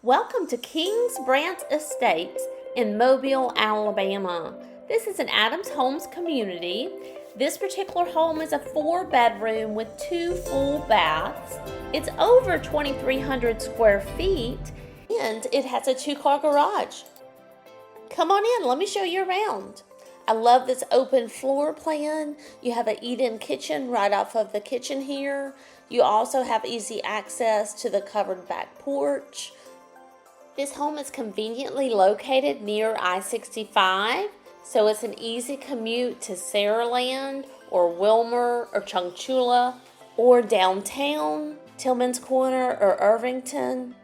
Welcome to Kings Branch Estates in Mobile, Alabama. This is an Adams Homes community. This particular home is a 4-bedroom with 2 full baths. It's over 2,300 square feet and it has a 2-car garage. Come on in, let me show you around. I love this open floor plan. You have an eat-in kitchen right off of the kitchen here. You also have easy access to the covered back porch. This home is conveniently located near I-65, so it's an easy commute to Saraland or Wilmer or Chungchula or downtown, Tillman's Corner or Irvington.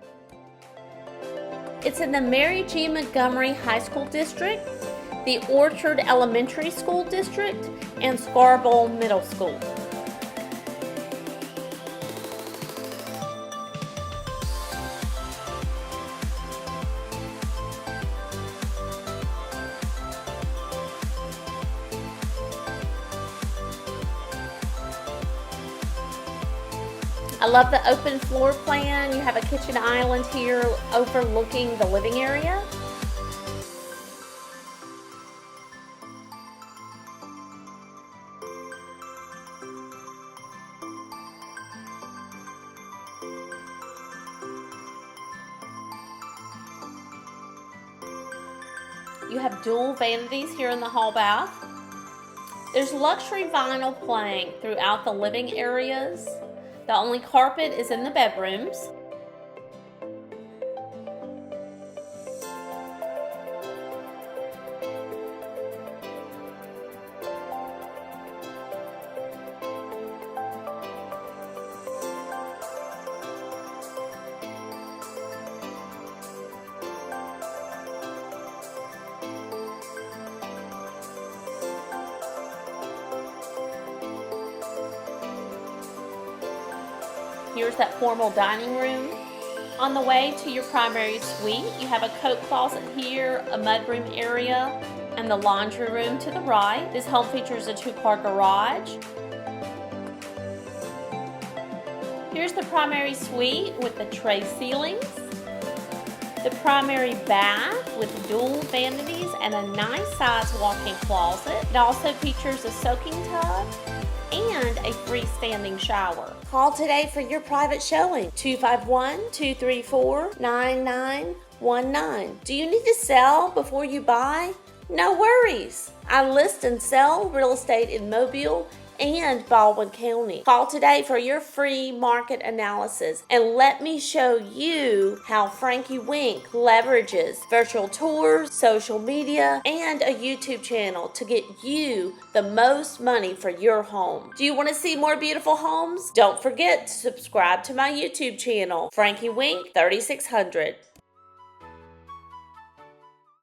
It's in the Mary G. Montgomery High School District, the Orchard Elementary School District, and Scarborough Middle School. I love the open floor plan. You have a kitchen island here overlooking the living area. You have dual vanities here in the hall bath. There's luxury vinyl playing throughout the living areas. The only carpet is in the bedrooms. Here's that formal dining room. On the way to your primary suite, you have a coat closet here, a mudroom area, and the laundry room to the right. This home features a 2-car garage. Here's the primary suite with the tray ceilings, the primary bath with dual vanities and a nice size walk-in closet. It also features a soaking tub and a freestanding shower. Call today for your private showing, 251-234-9919. Do you need to sell before you buy? No worries. I list and sell real estate in Mobile and Baldwin County. Call today for your free market analysis and let me show you how Frankie Wink leverages virtual tours, social media, and a YouTube channel to get you the most money for your home. Do you want to see more beautiful homes? Don't forget to subscribe to my YouTube channel, Frankie Wink 3600.